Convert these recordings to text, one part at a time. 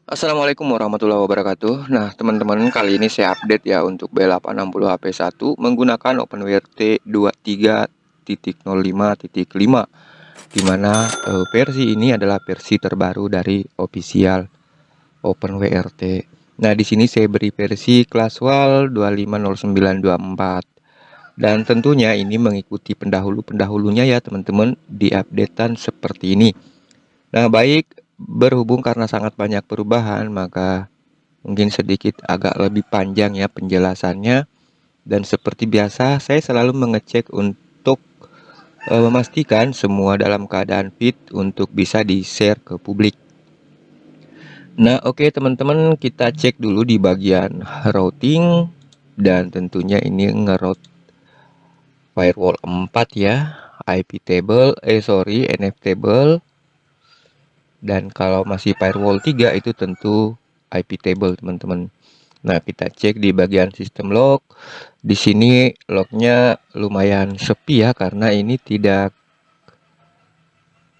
Assalamualaikum warahmatullahi wabarakatuh. Nah, teman-teman, kali ini saya update ya untuk B860 HP1 menggunakan OpenWRT 23.05.5, di mana versi ini adalah versi terbaru dari official OpenWRT. Nah, di sini saya beri versi Classwall 250924, dan tentunya ini mengikuti pendahulu-pendahulunya ya teman-teman, di updatean seperti ini. Nah, baik, berhubung karena sangat banyak perubahan, maka mungkin sedikit agak lebih panjang ya penjelasannya. Dan seperti biasa, saya selalu mengecek untuk memastikan semua dalam keadaan fit untuk bisa di-share ke publik. Nah, oke teman-teman, kita cek dulu di bagian routing. Dan tentunya ini ngeroute firewall 4 ya, IP table, NF table. Dan kalau masih firewall 3 itu tentu IP table teman-teman. Nah, kita cek di bagian sistem log. Di sini lognya lumayan sepi ya, karena ini tidak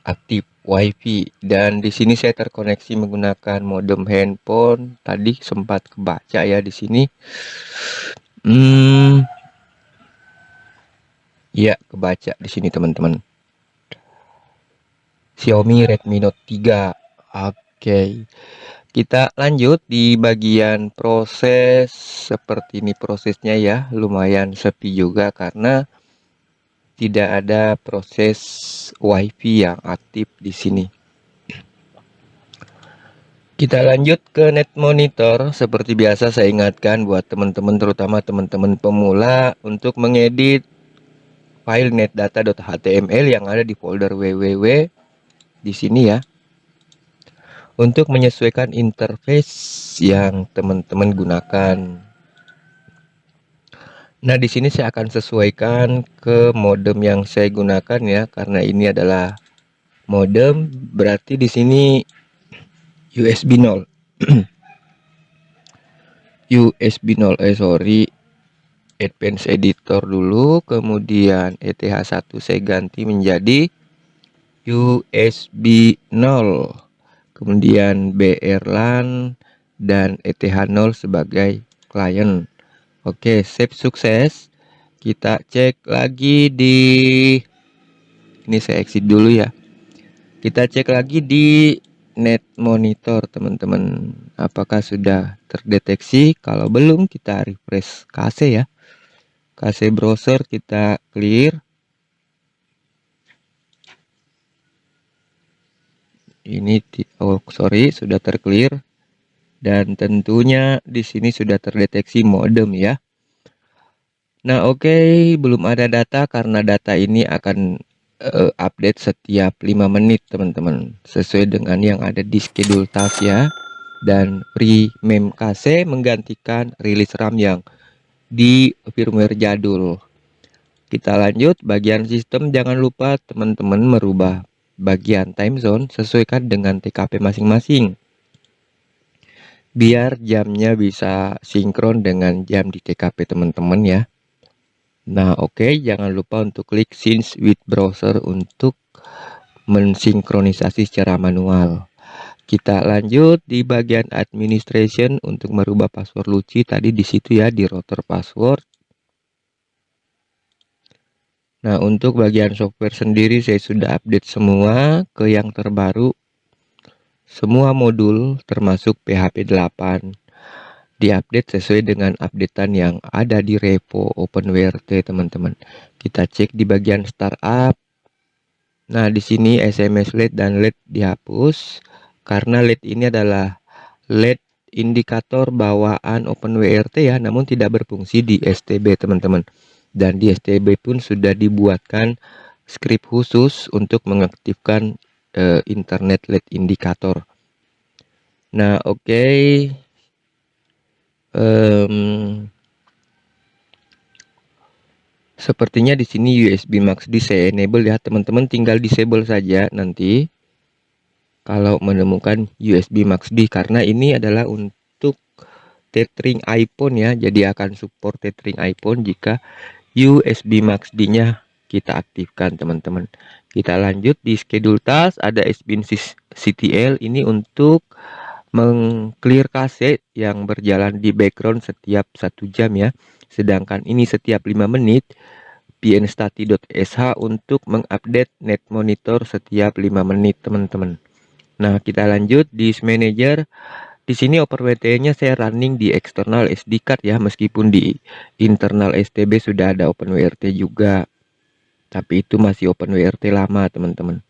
aktif WiFi. Dan di sini saya terkoneksi menggunakan modem handphone. Tadi sempat kebaca ya di sini. Ya, kebaca di sini teman-teman. Xiaomi Redmi Note 3. Oke. Kita lanjut di bagian proses. Seperti ini prosesnya ya, lumayan sepi juga karena tidak ada proses WiFi yang aktif di sini. Kita lanjut ke net monitor. Seperti biasa saya ingatkan buat teman-teman, terutama teman-teman pemula, untuk mengedit file netdata.html yang ada di folder www di sini ya, untuk menyesuaikan interface yang teman-teman gunakan. Nah, di sini saya akan sesuaikan ke modem yang saya gunakan ya, karena ini adalah modem, berarti di sini USB 0. USB 0, sorry, Advanced Editor dulu, kemudian ETH1 saya ganti menjadi USB 0, kemudian BRLAN dan ETH0 sebagai klien. Oke, save sukses. Kita cek lagi di ini, saya exit dulu ya. Kita cek lagi di net monitor teman-teman, apakah sudah terdeteksi. Kalau belum, kita refresh KC ya, KC browser kita clear. Ini sorry, sudah terclear. Dan tentunya di sini sudah terdeteksi modem ya. Nah, oke, belum ada data karena data ini akan update setiap 5 menit teman-teman, sesuai dengan yang ada di schedule task ya. Dan free memcache menggantikan rilis RAM yang di firmware jadul. Kita lanjut bagian sistem. Jangan lupa teman-teman merubah bagian time zone sesuaikan dengan TKP masing-masing, biar jamnya bisa sinkron dengan jam di TKP teman-teman ya. Nah, oke, jangan lupa untuk klik sync with browser untuk mensinkronisasi secara manual. Kita lanjut di bagian administration untuk merubah password Luci tadi di situ ya, di router password. Nah, untuk bagian software sendiri saya sudah update semua ke yang terbaru. Semua modul termasuk PHP 8 diupdate sesuai dengan updatean yang ada di repo OpenWRT teman-teman. Kita cek di bagian startup. Nah, di sini SMS LED dan LED dihapus karena LED ini adalah LED indikator bawaan OpenWRT ya, namun tidak berfungsi di STB teman-teman. Dan di STB pun sudah dibuatkan script khusus untuk mengaktifkan internet LED indikator. Nah, oke. Sepertinya di sini USB MaxD saya enable ya, teman-teman tinggal disable saja nanti kalau menemukan USB MaxD, karena ini adalah untuk tethering iPhone ya, jadi akan support tethering iPhone jika USB MaxD-nya kita aktifkan teman-teman. Kita lanjut di schedule task, ada SBIN CTL ini untuk meng-clear cache yang berjalan di background setiap 1 jam ya. Sedangkan ini setiap 5 menit. pnstati.sh untuk mengupdate net monitor setiap 5 menit teman-teman. Nah, kita lanjut di manager. Di sini OpenWRT-nya saya running di eksternal SD card ya, meskipun di internal STB sudah ada OpenWRT juga. Tapi itu masih OpenWRT lama, teman-teman.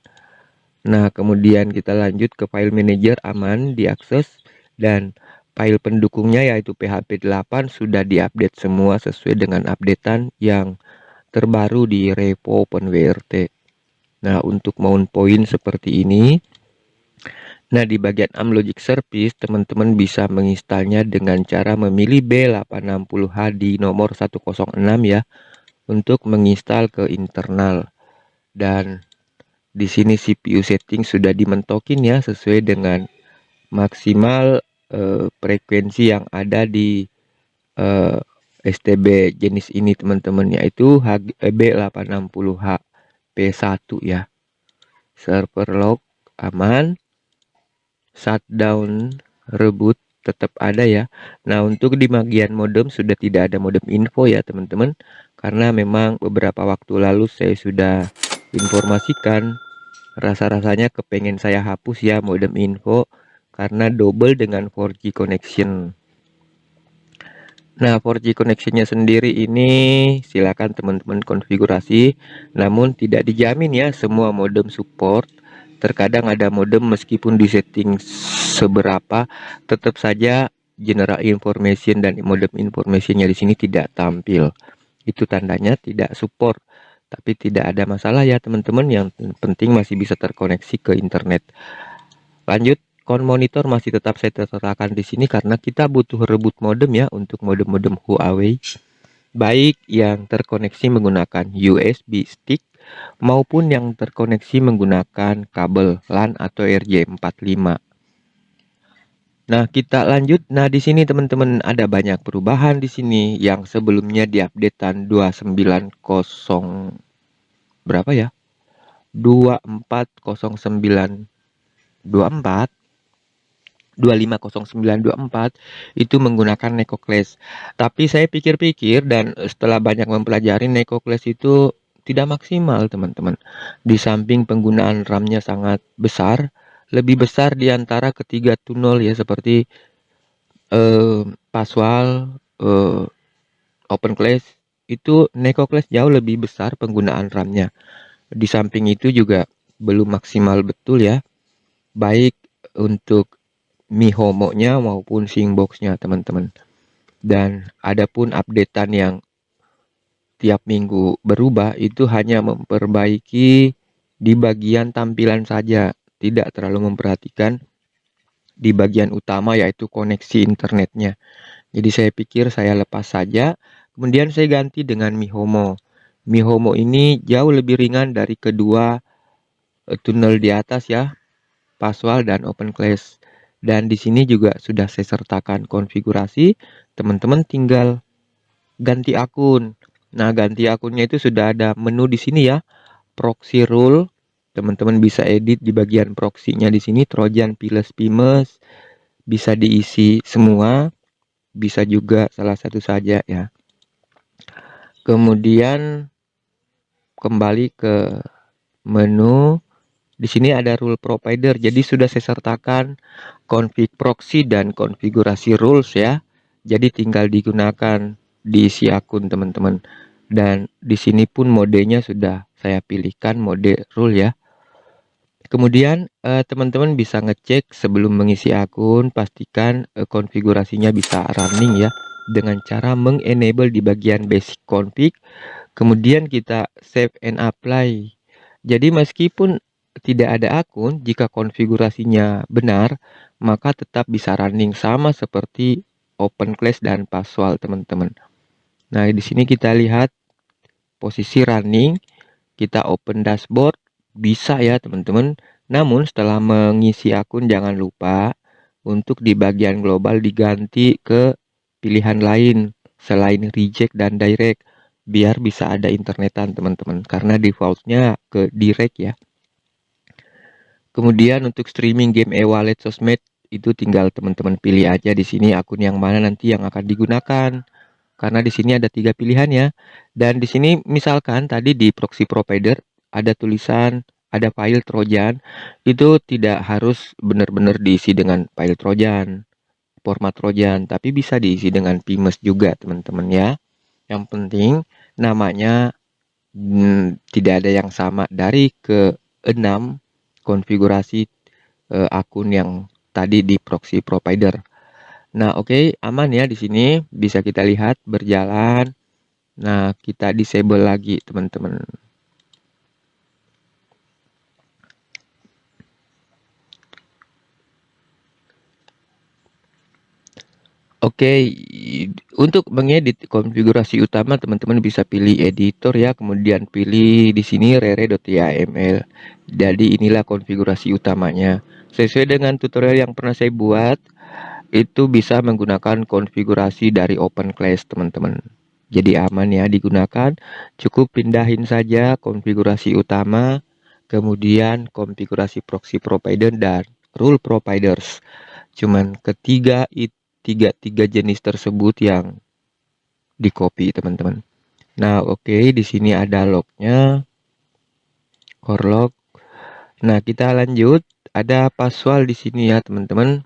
Nah, kemudian kita lanjut ke file manager, aman diakses, dan file pendukungnya yaitu PHP 8 sudah diupdate semua sesuai dengan updatean yang terbaru di repo OpenWRT. Nah, untuk mount point seperti ini. Nah, di bagian Amlogic Service, teman-teman bisa menginstalnya dengan cara memilih B860H di nomor 106 ya, untuk menginstal ke internal. Dan di sini CPU setting sudah dimentokin ya, sesuai dengan maksimal frekuensi yang ada di STB jenis ini teman-teman, yaitu B860H P1 ya. Server log aman, shutdown reboot tetap ada ya. Nah, untuk di bagian modem sudah tidak ada modem info ya teman-teman, karena memang beberapa waktu lalu saya sudah informasikan, rasa-rasanya kepengen saya hapus ya modem info karena double dengan 4G connection. Nah, 4G connectionnya sendiri ini silakan teman-teman konfigurasi, namun tidak dijamin ya semua modem support. Terkadang ada modem meskipun disetting seberapa, tetap saja general information dan modem informationnya di sini tidak tampil. Itu tandanya tidak support. Tapi tidak ada masalah ya teman-teman, yang penting masih bisa terkoneksi ke internet. Lanjut, monitor masih tetap saya tetapkan di sini karena kita butuh rebut modem ya untuk modem-modem Huawei, baik yang terkoneksi menggunakan USB stick maupun yang terkoneksi menggunakan kabel LAN atau RJ45. Nah, kita lanjut. Nah, di sini teman-teman ada banyak perubahan di sini yang sebelumnya di updatean 290 berapa ya? 240924 250924 itu menggunakan NecoClass. Tapi saya pikir-pikir dan setelah banyak mempelajari, NecoClass itu tidak maksimal teman-teman. Di samping penggunaan RAM-nya sangat besar, lebih besar di antara ketiga tunnel ya, seperti Paswal, OpenClass, itu NecoClass jauh lebih besar penggunaan RAM-nya. Di samping itu juga belum maksimal betul ya, baik untuk miHomo-nya maupun Singbox-nya teman-teman. Dan adapun updatean yang tiap minggu berubah itu hanya memperbaiki di bagian tampilan saja, tidak terlalu memperhatikan di bagian utama yaitu koneksi internetnya. Jadi saya pikir saya lepas saja, kemudian saya ganti dengan miHomo. miHomo ini jauh lebih ringan dari kedua tunnel di atas ya, Paswal dan OpenClass. Dan di sini juga sudah saya sertakan konfigurasi, teman-teman tinggal ganti akun. Nah, ganti akunnya itu sudah ada menu di sini ya, proxy rule. Teman-teman bisa edit di bagian proxy-nya di sini, Trojan plus Pimes, bisa diisi semua, bisa juga salah satu saja ya. Kemudian kembali ke menu. Di sini ada rule provider, jadi sudah saya sertakan config proxy dan konfigurasi rules ya. Jadi tinggal digunakan diisi akun teman-teman. Dan di sini pun modenya sudah saya pilihkan mode rule ya. Kemudian teman-teman bisa ngecek sebelum mengisi akun, pastikan konfigurasinya bisa running ya, dengan cara mengenable di bagian basic config. Kemudian kita save and apply. Jadi meskipun tidak ada akun, jika konfigurasinya benar, maka tetap bisa running sama seperti OpenClass dan Paswal teman-teman. Nah, di sini kita lihat posisi running, kita open dashboard, bisa ya teman-teman. Namun setelah mengisi akun jangan lupa untuk di bagian global diganti ke pilihan lain selain reject dan direct, biar bisa ada internetan teman-teman, karena defaultnya ke direct ya. Kemudian untuk streaming game e-wallet sosmed itu tinggal teman-teman pilih aja di sini akun yang mana nanti yang akan digunakan. Karena di sini ada 3 pilihan ya. Dan di sini misalkan tadi di proxy provider ada tulisan ada file Trojan, itu tidak harus benar-benar diisi dengan file Trojan, format Trojan, tapi bisa diisi dengan Pimes juga teman-teman ya. Yang penting namanya tidak ada yang sama dari ke-6 konfigurasi akun yang tadi di proxy provider. Nah, oke, aman ya di sini bisa kita lihat berjalan. Nah, kita disable lagi, teman-teman. Oke, untuk mengedit konfigurasi utama teman-teman bisa pilih editor ya, kemudian pilih di sini rere.yml. Jadi inilah konfigurasi utamanya. Sesuai dengan tutorial yang pernah saya buat, itu bisa menggunakan konfigurasi dari OpenClass teman-teman. Jadi aman ya digunakan, cukup pindahin saja konfigurasi utama, kemudian konfigurasi proxy provider dan rule providers. Cuman tiga jenis tersebut yang di copy teman-teman. Nah, oke, di sini ada lognya, core log. Nah, kita lanjut. Ada password di sini ya teman-teman.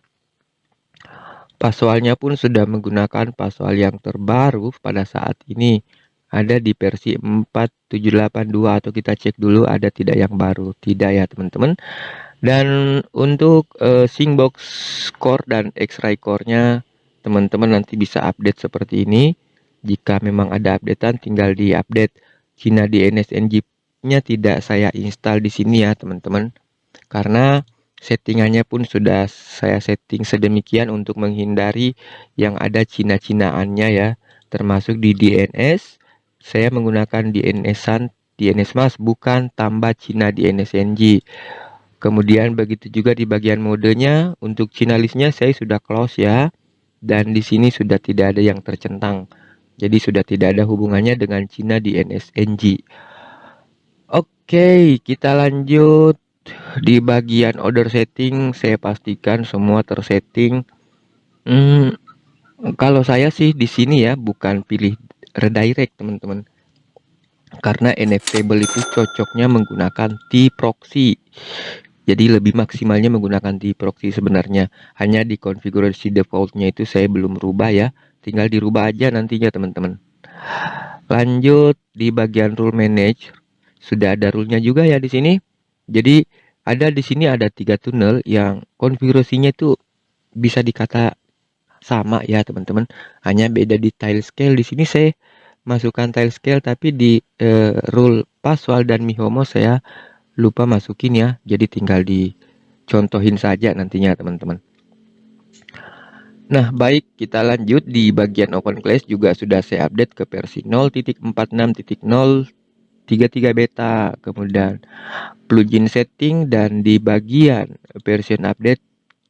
Passwordnya pun sudah menggunakan password yang terbaru pada saat ini. Ada di versi 4782 atau kita cek dulu ada tidak yang baru. Tidak ya teman-teman. Dan untuk Syncbox core dan X-Ray core-nya teman-teman nanti bisa update seperti ini. Jika memang ada updatean tinggal di-update. Cina DNSNG-nya tidak saya install di sini ya teman-teman. Karena settingannya pun sudah saya setting sedemikian untuk menghindari yang ada Cina-Cinaannya ya. Termasuk di DNS saya menggunakan DNS mas bukan tambah Cina DNSNG. Kemudian begitu juga di bagian modenya untuk Cina listnya saya sudah close ya. Dan di sini sudah tidak ada yang tercentang. Jadi sudah tidak ada hubungannya dengan Cina DNSNG. Oke, kita lanjut. Di bagian order setting saya pastikan semua tersetting. Kalau saya sih di sini ya bukan pilih redirect teman-teman. Karena NFTable itu cocoknya menggunakan T-proxy. Jadi lebih maksimalnya menggunakan T-proxy sebenarnya. Hanya di konfigurasi defaultnya itu saya belum rubah ya. Tinggal dirubah aja nantinya teman-teman. Lanjut di bagian rule manage. Sudah ada rule-nya juga ya di sini. Jadi ada di sini ada 3 tunnel yang konfigurasinya itu bisa dikata sama ya teman-teman. Hanya beda di tile scale. Di sini saya masukkan tile scale tapi di rule password dan mihomo saya lupa masukin ya. Jadi tinggal dicontohin saja nantinya teman-teman. Nah, baik, kita lanjut di bagian OpenClass juga sudah saya update ke versi 0.46.033 beta. Kemudian plugin setting dan di bagian version update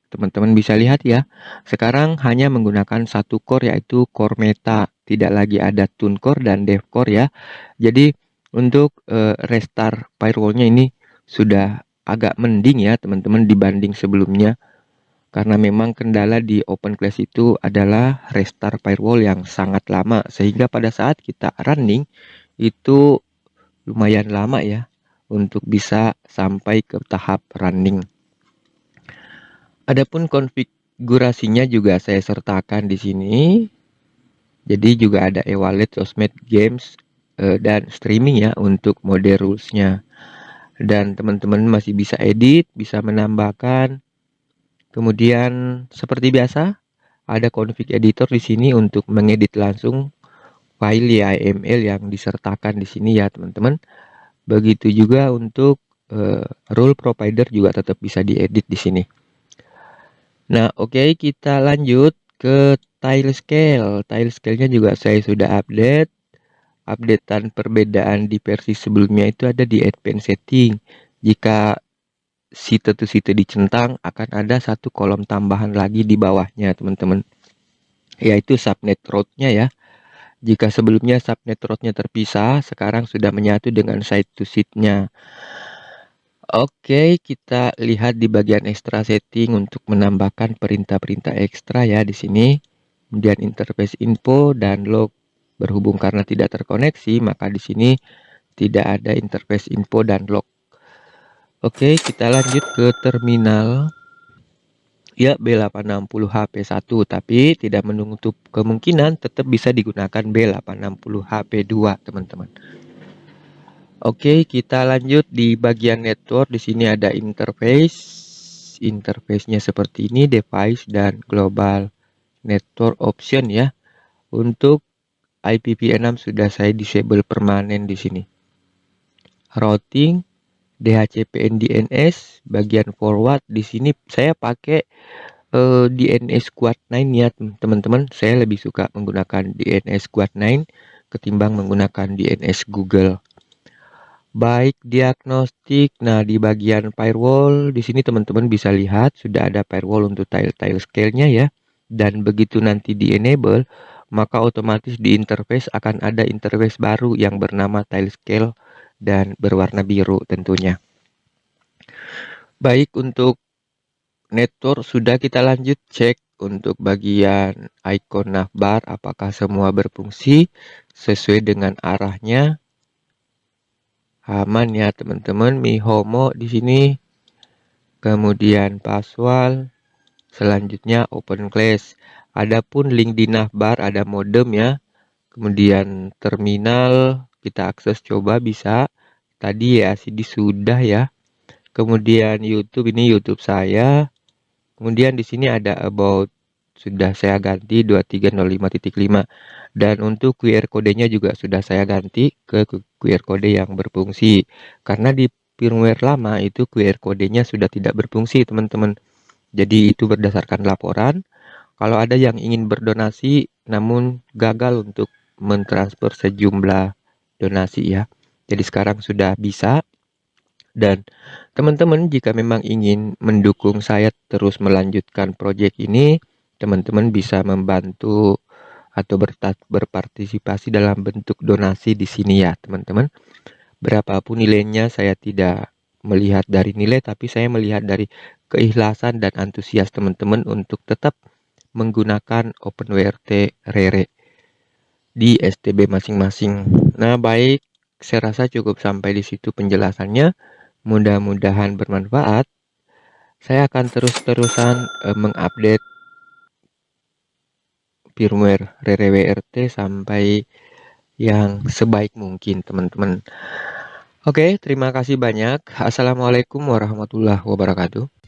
teman-teman bisa lihat ya. Sekarang hanya menggunakan satu core yaitu core meta. Tidak lagi ada tune core dan dev core ya. Jadi untuk restart firewallnya ini sudah agak mending ya teman-teman dibanding sebelumnya. Karena memang kendala di OpenClass itu adalah restart firewall yang sangat lama. Sehingga pada saat kita running itu lumayan lama ya. Untuk bisa sampai ke tahap running. Adapun konfigurasinya juga saya sertakan di sini. Jadi juga ada e-wallet, sosmed, games, dan streaming ya untuk mode rules-nya. Dan teman-teman masih bisa edit, bisa menambahkan. Kemudian seperti biasa ada config editor di sini untuk mengedit langsung file YAML yang disertakan di sini ya teman-teman. Begitu juga untuk rule provider juga tetap bisa diedit di sini. Nah, oke, kita lanjut ke tile scale. Tile scale-nya juga saya sudah update. Updatean perbedaan di versi sebelumnya itu ada di advanced setting. Jika site to site dicentang akan ada satu kolom tambahan lagi di bawahnya teman-teman, yaitu subnet route-nya ya. Jika sebelumnya subnet route-nya terpisah, sekarang sudah menyatu dengan site to site-nya. Oke, kita lihat di bagian extra setting untuk menambahkan perintah-perintah ekstra ya di sini. Kemudian interface info dan log. Berhubung karena tidak terkoneksi, maka di sini tidak ada interface info dan log. Oke, kita lanjut ke terminal. Ya, B860HP1, tapi tidak menutup kemungkinan tetap bisa digunakan B860HP2, teman-teman. Oke, kita lanjut di bagian network. Di sini ada interface. Interface-nya seperti ini, device dan global network option ya. Untuk IPv6 sudah saya disable permanen di sini. Routing, DHCP DNS, bagian forward di sini saya pakai DNS Quad 9 ya teman-teman. Saya lebih suka menggunakan DNS Quad 9 ketimbang menggunakan DNS Google. Baik diagnostik. Nah, di bagian firewall di sini teman-teman bisa lihat sudah ada firewall untuk tile scale-nya ya. Dan begitu nanti di enable, maka otomatis di interface akan ada interface baru yang bernama tile scale dan berwarna biru tentunya. Baik, untuk network sudah, kita lanjut cek untuk bagian icon navbar apakah semua berfungsi sesuai dengan arahnya. Aman ya teman-teman. Mihomo di sini, kemudian password, selanjutnya open class. Adapun link di navbar ada modem ya, kemudian terminal kita akses coba bisa. Tadi ya CD sudah ya. Kemudian YouTube, ini YouTube saya. Kemudian di sini ada about, sudah saya ganti 2305.5, dan untuk QR kodenya juga sudah saya ganti ke QR kode yang berfungsi karena di firmware lama itu QR kodenya sudah tidak berfungsi teman-teman. Jadi itu berdasarkan laporan. Kalau ada yang ingin berdonasi namun gagal untuk mentransfer sejumlah donasi ya, jadi sekarang sudah bisa. Dan teman-teman jika memang ingin mendukung saya terus melanjutkan proyek ini, teman-teman bisa membantu atau berpartisipasi dalam bentuk donasi di sini ya teman-teman. Berapapun nilainya saya tidak melihat dari nilai, tapi saya melihat dari keikhlasan dan antusias teman-teman untuk tetap menggunakan OpenWRT Rere di STB masing-masing. Nah, baik, saya rasa cukup sampai di situ penjelasannya. Mudah-mudahan bermanfaat. Saya akan terus-terusan mengupdate firmware Rere WRT sampai yang sebaik mungkin, teman-teman. Oke, terima kasih banyak. Assalamualaikum warahmatullahi wabarakatuh.